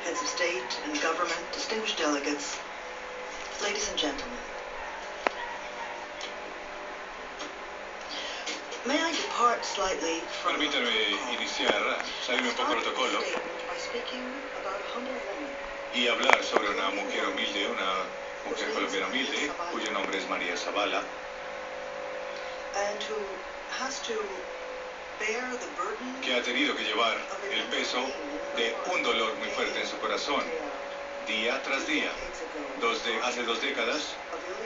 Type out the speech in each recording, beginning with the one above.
heads of state and government, distinguished delegates, ladies and gentlemen. May I depart slightly from Permítame iniciar, salirme un poco del protocolo by speaking about a humble woman y hablar sobre una mujer humilde, una mujer colombiana humilde, cuyo nombre es María Zavala, and who has to bear the burden que ha tenido que llevar el peso de un dolor muy fuerte en su corazón, día tras día. Hace 2 décadas,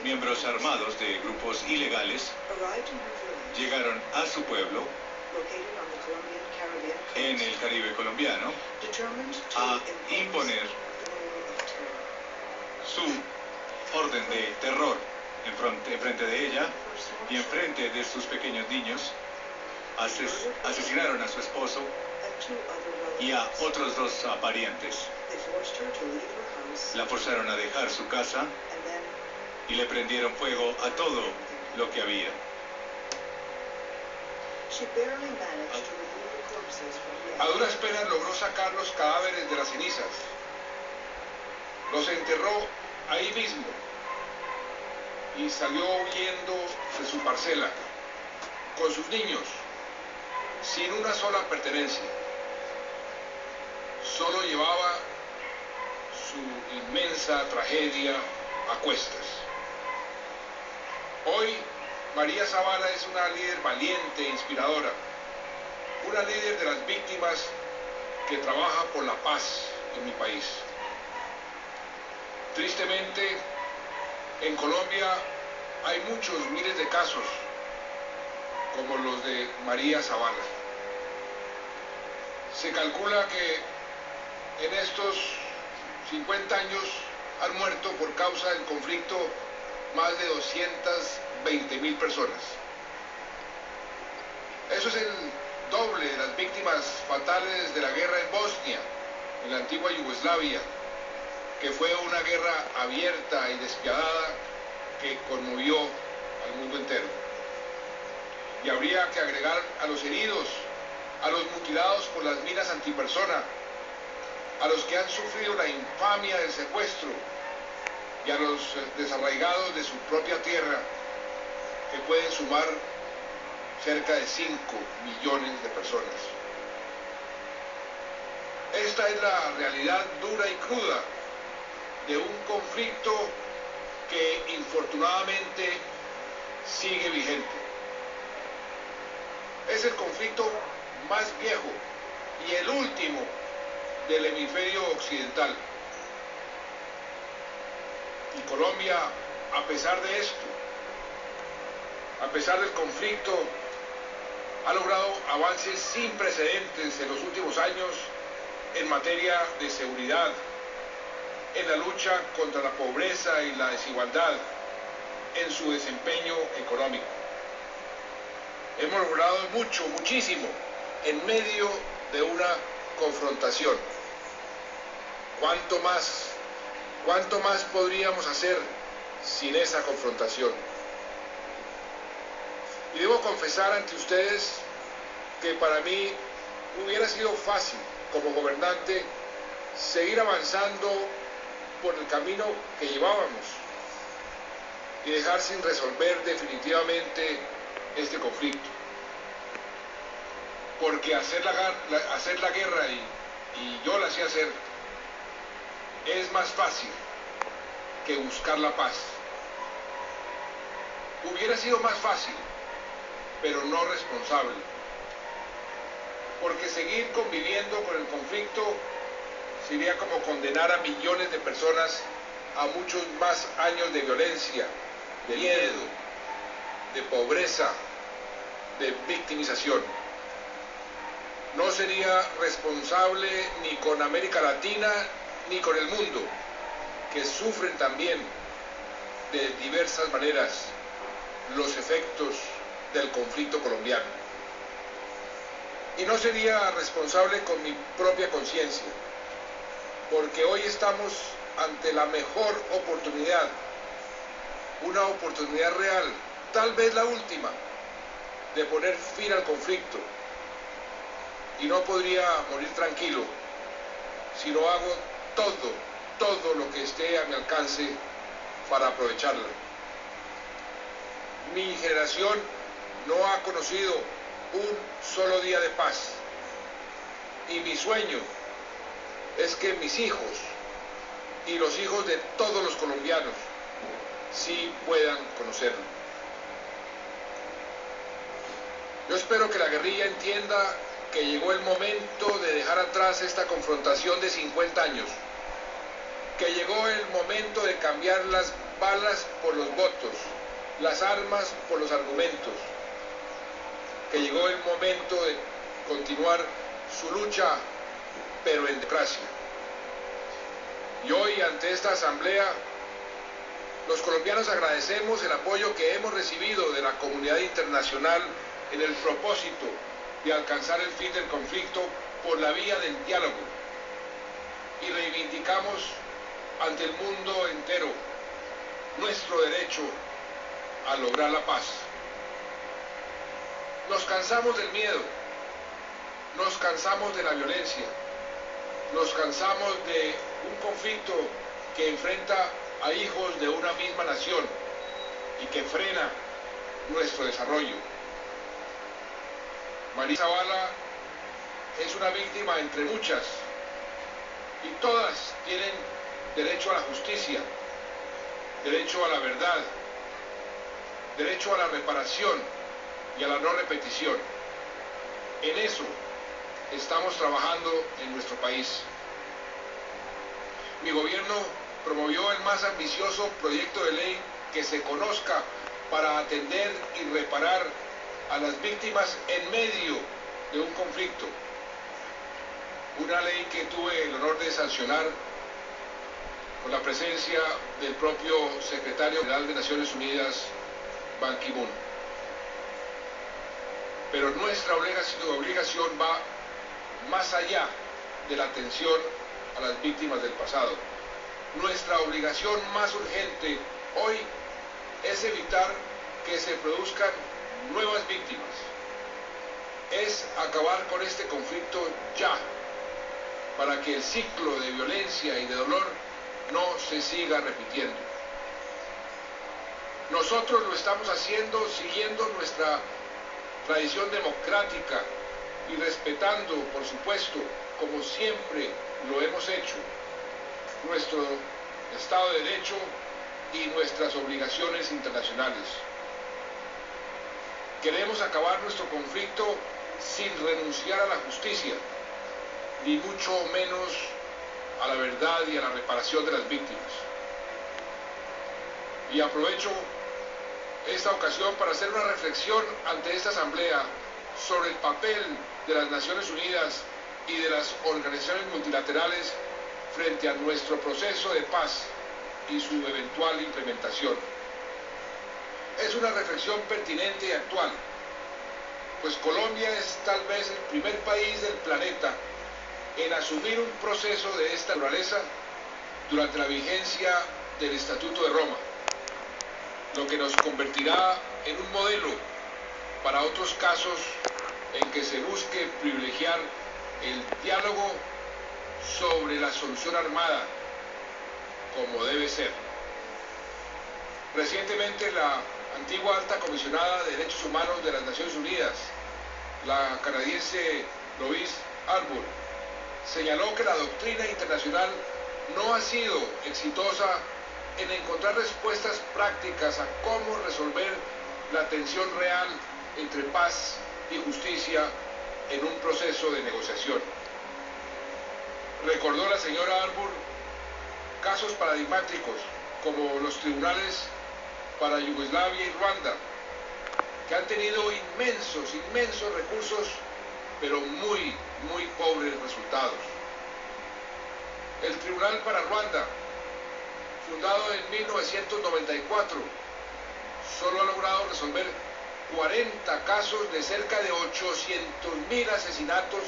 miembros armados de grupos ilegales arrived in her village, llegaron a su pueblo located on the Colombian Caribbean en coast, el Caribe colombiano determined to a impose imponer the rule of terror. su orden de terror en frente de ella y en frente de sus pequeños niños. Asesinaron a su esposo And 2 other y a relatives. otros 2 parientes. They forced her to leave her house La forzaron a dejar su casa and then y le prendieron fuego a todo lo que había. she barely managed to remove the corpses from the A duras penas logró sacar los cadáveres de las cenizas. Los enterró ahí mismo y salió huyendo de su parcela con sus niños, sin una sola pertenencia. Solo llevaba su inmensa tragedia a cuestas. Hoy, María Zavala es una líder valiente e inspiradora, una líder de las víctimas que trabaja por la paz en mi país. Tristemente, en Colombia hay muchos miles de casos como los de María Zavala. Se calcula que en estos 50 años han muerto por causa del conflicto más de 220.000 personas. Eso es el doble de las víctimas fatales de la guerra en Bosnia, en la antigua Yugoslavia, que fue una guerra abierta y despiadada que conmovió al mundo entero. Y habría que agregar a los heridos, a los mutilados por las minas antipersona, a los que han sufrido la infamia del secuestro y a los desarraigados de su propia tierra, que pueden sumar cerca de 5 millones de personas. Esta es la realidad dura y cruda de un conflicto que infortunadamente sigue vigente. Es el conflicto más viejo y el último del hemisferio occidental. Y Colombia, a pesar de esto, a pesar del conflicto, ha logrado avances sin precedentes en los últimos años en materia de seguridad, en la lucha contra la pobreza y la desigualdad, en su desempeño económico. Hemos logrado mucho, muchísimo, en medio de una confrontación. ¿Cuánto más podríamos hacer sin esa confrontación? Y debo confesar ante ustedes que para mí hubiera sido fácil, como gobernante, seguir avanzando por el camino que llevábamos y dejar sin resolver definitivamente este conflicto. Porque hacer la guerra, y yo la sé hacer, es más fácil que buscar la paz. Hubiera sido más fácil, pero no responsable. Porque seguir conviviendo con el conflicto sería como condenar a millones de personas a muchos más años de violencia, de miedo, de pobreza, de victimización. No sería responsable ni con América Latina ni con el mundo, que sufren también de diversas maneras los efectos del conflicto colombiano. Y no sería responsable con mi propia conciencia, porque hoy estamos ante la mejor oportunidad, una oportunidad real, tal vez la última, de poner fin al conflicto. Y no podría morir tranquilo si no hago todo lo que esté a mi alcance para aprovecharla. Mi generación no ha conocido un solo día de paz y mi sueño es que mis hijos y los hijos de todos los colombianos sí puedan conocerlo. Yo espero que la guerrilla entienda que llegó el momento de dejar atrás esta confrontación de 50 años, que llegó el momento de cambiar las balas por los votos, las armas por los argumentos, que llegó el momento de continuar su lucha, pero en democracia. Y hoy, ante esta asamblea, los colombianos agradecemos el apoyo que hemos recibido de la comunidad internacional en el propósito de alcanzar el fin del conflicto por la vía del diálogo. Y reivindicamos ante el mundo entero nuestro derecho a lograr la paz. Nos cansamos del miedo, nos cansamos de la violencia, nos cansamos de un conflicto que enfrenta a hijos de una misma nación y que frena nuestro desarrollo. María Zabala es una víctima entre muchas y todas tienen derecho a la justicia, derecho a la verdad, derecho a la reparación y a la no repetición. En eso estamos trabajando en nuestro país. Mi gobierno promovió el más ambicioso proyecto de ley que se conozca para atender y reparar a las víctimas en medio de un conflicto. Una ley que tuve el honor de sancionar con la presencia del propio secretario general de Naciones Unidas, Ban Ki-moon. Pero nuestra obligación va más allá de la atención a las víctimas del pasado. Nuestra obligación más urgente hoy es evitar que se produzcan nuevas víctimas. Es acabar con este conflicto ya, para que el ciclo de violencia y de dolor no se siga repitiendo. Nosotros lo estamos haciendo siguiendo nuestra tradición democrática y respetando, por supuesto, como siempre lo hemos hecho, nuestro Estado de Derecho y nuestras obligaciones internacionales. Queremos acabar nuestro conflicto sin renunciar a la justicia, ni mucho menos a la verdad y a la reparación de las víctimas. Y aprovecho esta ocasión para hacer una reflexión ante esta asamblea sobre el papel de las Naciones Unidas y de las organizaciones multilaterales frente a nuestro proceso de paz y su eventual implementación. Es una reflexión pertinente y actual, pues Colombia es tal vez el primer país del planeta en asumir un proceso de esta naturaleza durante la vigencia del Estatuto de Roma, lo que nos convertirá en un modelo para otros casos en que se busque privilegiar el diálogo sobre la solución armada, como debe ser. Recientemente la antigua alta comisionada de Derechos Humanos de las Naciones Unidas, la canadiense Louise Arbour, señaló que la doctrina internacional no ha sido exitosa en encontrar respuestas prácticas a cómo resolver la tensión real entre paz y justicia en un proceso de negociación. Recordó la señora Arbour casos paradigmáticos como los tribunales para Yugoslavia y Ruanda, que han tenido inmensos recursos, pero muy pobres resultados. El Tribunal para Ruanda, fundado en 1994, solo ha logrado resolver 40 casos de cerca de 800.000 asesinatos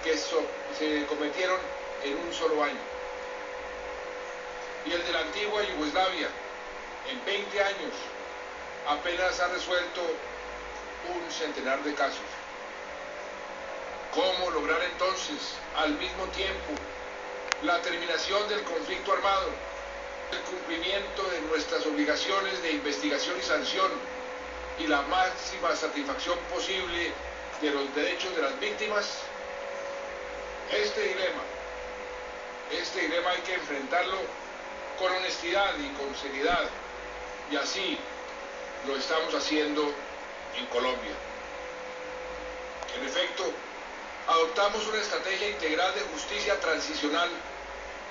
que se cometieron en un solo año. Y el de la antigua Yugoslavia, en 20 años, apenas ha resuelto un centenar de casos. ¿Cómo lograr entonces, al mismo tiempo, la terminación del conflicto armado, el cumplimiento de nuestras obligaciones de investigación y sanción y la máxima satisfacción posible de los derechos de las víctimas. Este dilema hay que enfrentarlo con honestidad y con seriedad, y así lo estamos haciendo en Colombia. En efecto, adoptamos una estrategia integral de justicia transicional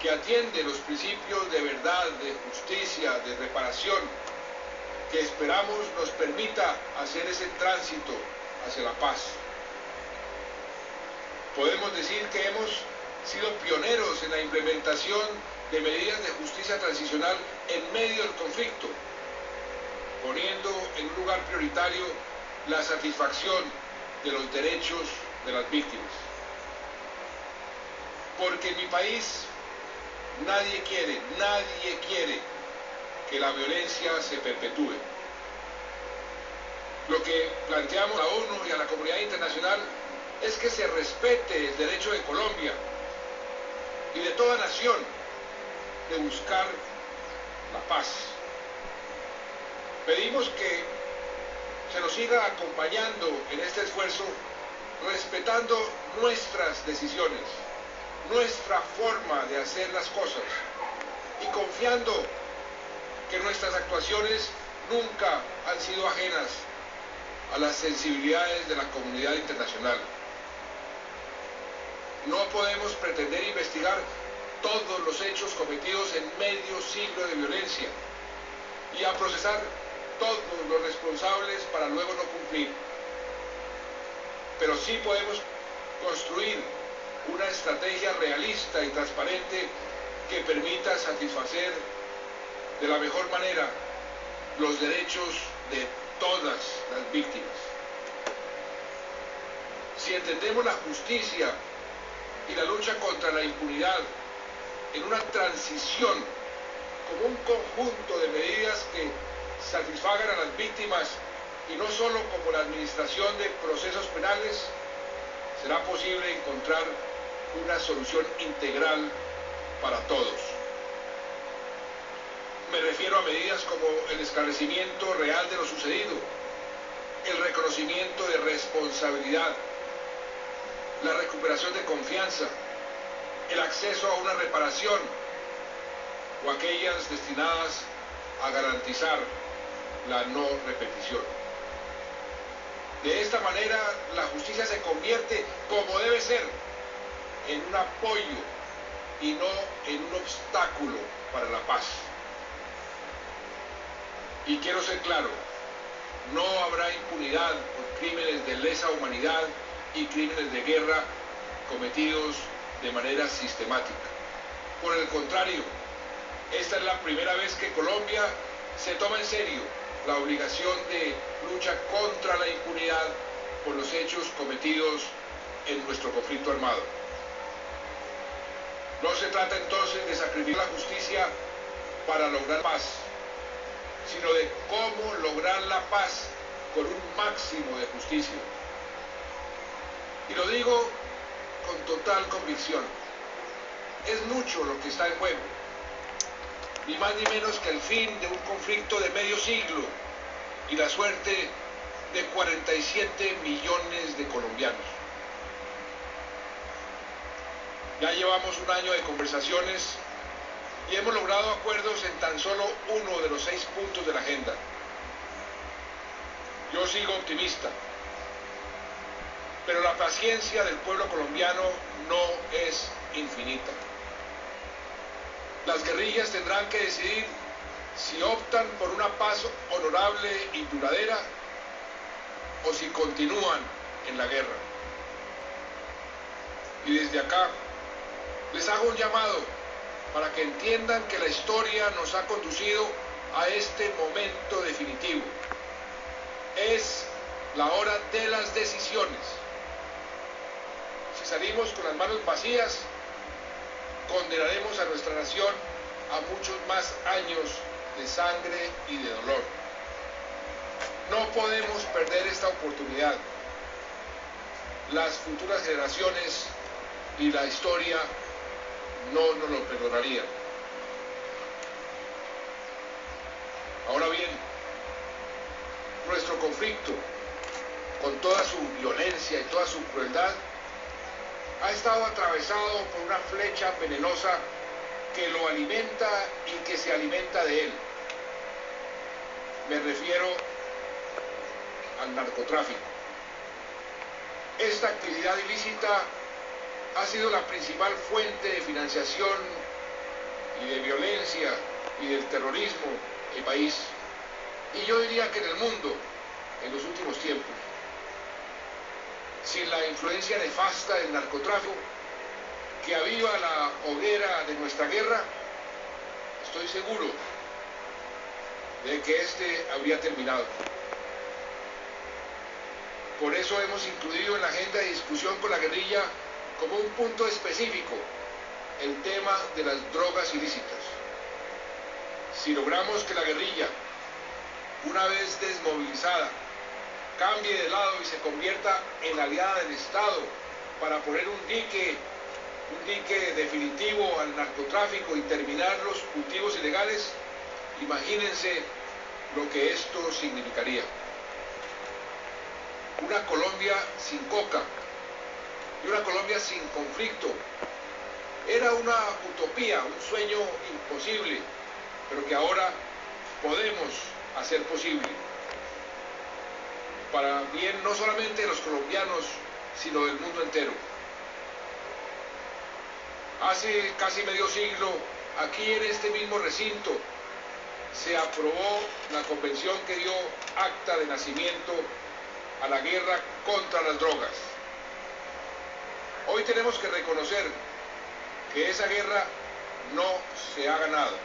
que atiende los principios de verdad, de justicia, de reparación, que esperamos nos permita hacer ese tránsito hacia la paz. Podemos decir que hemos sido pioneros en la implementación de medidas de justicia transicional en medio del conflicto, poniendo en un lugar prioritario la satisfacción de los derechos de las víctimas. Porque en mi país nadie quiere que la violencia se perpetúe. Lo que planteamos a la ONU y a la comunidad internacional es que se respete el derecho de Colombia y de toda nación de buscar la paz. Pedimos que se nos siga acompañando en este esfuerzo, respetando nuestras decisiones, nuestra forma de hacer las cosas y confiando que nuestras actuaciones nunca han sido ajenas a las sensibilidades de la comunidad internacional. No podemos pretender investigar todos los hechos cometidos en medio siglo de violencia y a procesar todos los responsables para luego no cumplir. Pero sí podemos construir una estrategia realista y transparente que permita satisfacer de la mejor manera los derechos de todas las víctimas. Si entendemos la justicia y la lucha contra la impunidad en una transición como un conjunto de medidas que satisfagan a las víctimas y no solo como la administración de procesos penales, será posible encontrar una solución integral para todos. Me refiero a medidas como el esclarecimiento real de lo sucedido, el reconocimiento de responsabilidad, la recuperación de confianza, el acceso a una reparación o aquellas destinadas a garantizar la no repetición. De esta manera, la justicia se convierte, como debe ser, en un apoyo y no en un obstáculo para la paz. Y quiero ser claro, no habrá impunidad por crímenes de lesa humanidad y crímenes de guerra cometidos de manera sistemática. Por el contrario, esta es la primera vez que Colombia se toma en serio la obligación de lucha contra la impunidad por los hechos cometidos en nuestro conflicto armado. No se trata entonces de sacrificar la justicia para lograr paz, sino de cómo lograr la paz con un máximo de justicia. Y lo digo con total convicción. Es mucho lo que está en juego, ni más ni menos que el fin de un conflicto de medio siglo y la suerte de 47 millones de colombianos. Ya llevamos un año de conversaciones y hemos logrado acuerdos en tan solo uno de los 6 puntos de la agenda. Yo sigo optimista, pero la paciencia del pueblo colombiano no es infinita. Las guerrillas tendrán que decidir si optan por una paz honorable y duradera o si continúan en la guerra. Y desde acá les hago un llamado para que entiendan que la historia nos ha conducido a este momento definitivo. Es la hora de las decisiones. Si salimos con las manos vacías, condenaremos a nuestra nación a muchos más años de sangre y de dolor. No podemos perder esta oportunidad. Las futuras generaciones y la historia no nos lo perdonaría. Ahora bien, nuestro conflicto, con toda su violencia y toda su crueldad, ha estado atravesado por una flecha venenosa que lo alimenta y que se alimenta de él. Me refiero al narcotráfico. Esta actividad ilícita ha sido la principal fuente de financiación y de violencia y del terrorismo en el país, y yo diría que en el mundo en los últimos tiempos. Sin la influencia nefasta del narcotráfico que aviva la hoguera de nuestra guerra, estoy seguro de que este habría terminado. Por eso hemos incluido en la agenda de discusión con la guerrilla como un punto específico el tema de las drogas ilícitas. Si logramos que la guerrilla, una vez desmovilizada, cambie de lado y se convierta en aliada del Estado para poner un dique definitivo al narcotráfico y terminar los cultivos ilegales, imagínense lo que esto significaría. Una Colombia sin coca y una Colombia sin conflicto era una utopía, un sueño imposible, pero que ahora podemos hacer posible. Para bien no solamente de los colombianos, sino del mundo entero. Hace casi medio siglo, aquí en este mismo recinto, se aprobó la convención que dio acta de nacimiento a la guerra contra las drogas. Hoy tenemos que reconocer que esa guerra no se ha ganado.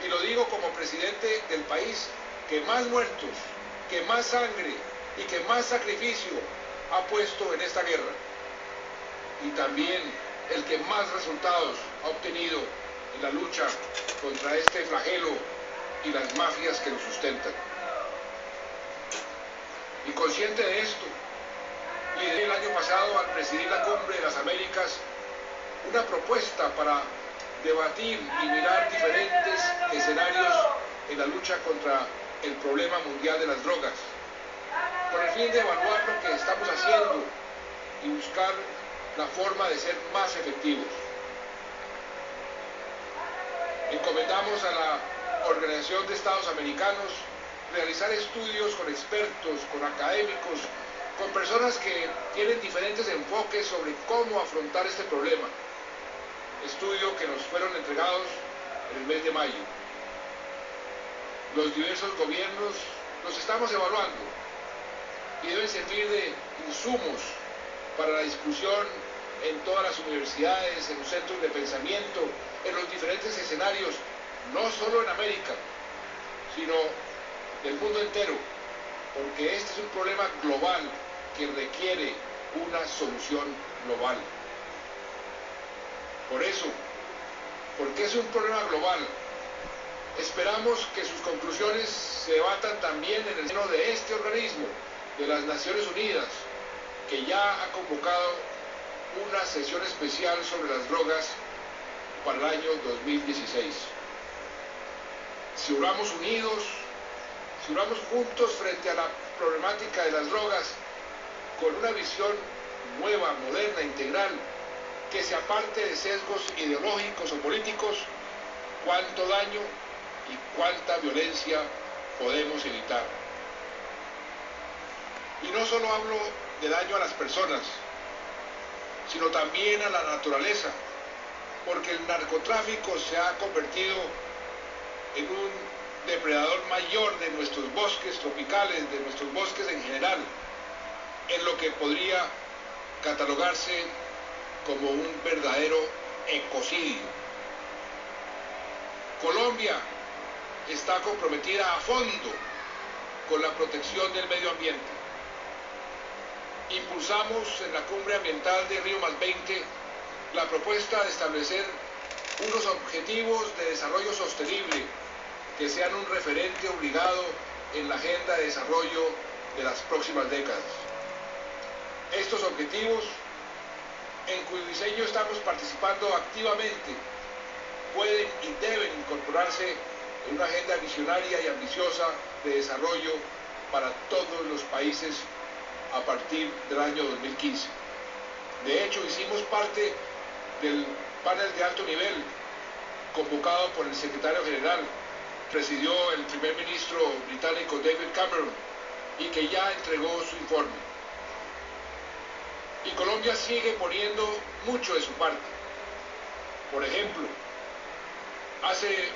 Y lo digo como presidente del país que más muertos, que más sangre y que más sacrificio ha puesto en esta guerra. Y también el que más resultados ha obtenido en la lucha contra este flagelo y las mafias que lo sustentan. Y consciente de esto, lideré el año pasado al presidir la Cumbre de las Américas una propuesta para debatir y mirar diferentes escenarios en la lucha contra el problema mundial de las drogas, con el fin de evaluar lo que estamos haciendo y buscar la forma de ser más efectivos. Encomendamos a la Organización de Estados Americanos realizar estudios con expertos, con académicos, con personas que tienen diferentes enfoques sobre cómo afrontar este problema. Estudio que nos fueron entregados en el mes de mayo. Los diversos gobiernos los estamos evaluando y deben servir de insumos para la discusión en todas las universidades, en los centros de pensamiento, en los diferentes escenarios, no solo en América, sino del mundo entero, porque este es un problema global que requiere una solución global. Por eso, porque es un problema global, esperamos que sus conclusiones se debatan también en el seno de este organismo, de las Naciones Unidas, que ya ha convocado una sesión especial sobre las drogas para el año 2016. Si oramos unidos, si oramos juntos frente a la problemática de las drogas, con una visión nueva, moderna, integral, que se aparte de sesgos ideológicos o políticos, cuánto daño y cuánta violencia podemos evitar. Y no solo hablo de daño a las personas, sino también a la naturaleza, porque el narcotráfico se ha convertido en un depredador mayor de nuestros bosques tropicales, de nuestros bosques en general, en lo que podría catalogarse como un verdadero ecocidio. Colombia está comprometida a fondo con la protección del medio ambiente. Impulsamos en la Cumbre Ambiental de Río +20 la propuesta de establecer unos objetivos de desarrollo sostenible que sean un referente obligado en la agenda de desarrollo de las próximas décadas. Estos objetivos en cuyo diseño estamos participando activamente, pueden y deben incorporarse en una agenda visionaria y ambiciosa de desarrollo para todos los países a partir del año 2015. De hecho, hicimos parte del panel de alto nivel convocado por el secretario general, presidió el primer ministro británico David Cameron y que ya entregó su informe. Y Colombia sigue poniendo mucho de su parte. Por ejemplo, hace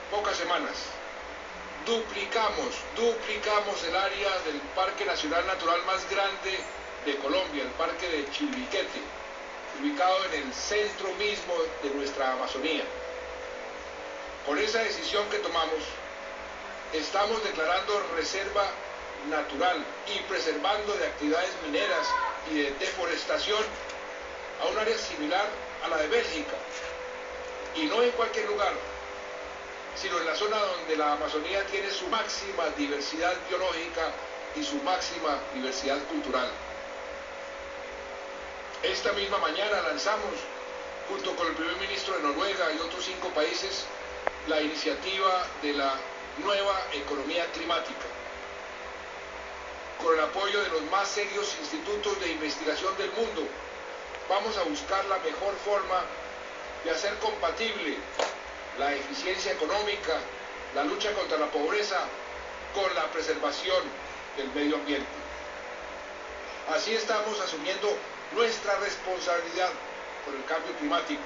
pocas semanas duplicamos el área del Parque Nacional Natural más grande de Colombia, el Parque de Chiribiquete, ubicado en el centro mismo de nuestra Amazonía. Con esa decisión que tomamos, estamos declarando reserva natural y preservando de actividades mineras y de deforestación a un área similar a la de Bélgica, y no en cualquier lugar, sino en la zona donde la Amazonía tiene su máxima diversidad biológica y su máxima diversidad cultural. Esta misma mañana lanzamos, junto con el primer ministro de Noruega y otros 5 países, la iniciativa de la nueva economía climática. Con el apoyo de los más serios institutos de investigación del mundo, vamos a buscar la mejor forma de hacer compatible la eficiencia económica, la lucha contra la pobreza, con la preservación del medio ambiente. Así estamos asumiendo nuestra responsabilidad por el cambio climático,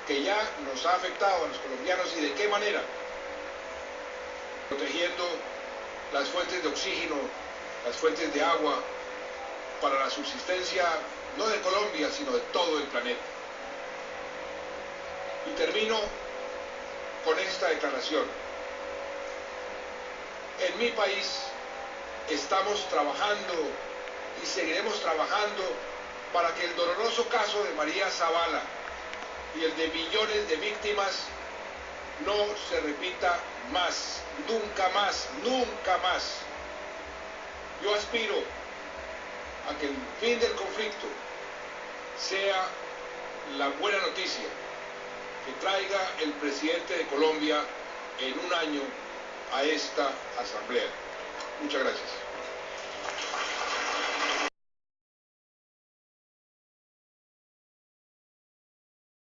que ya nos ha afectado a los colombianos, y de qué manera: protegiendo las fuentes de oxígeno, las fuentes de agua, para la subsistencia no de Colombia, sino de todo el planeta. Y termino con esta declaración. En mi país estamos trabajando y seguiremos trabajando para que el doloroso caso de María Zavala y el de millones de víctimas no se repita más, nunca más, nunca más. Yo aspiro a que el fin del conflicto sea la buena noticia que traiga el presidente de Colombia en un año a esta asamblea. Muchas gracias.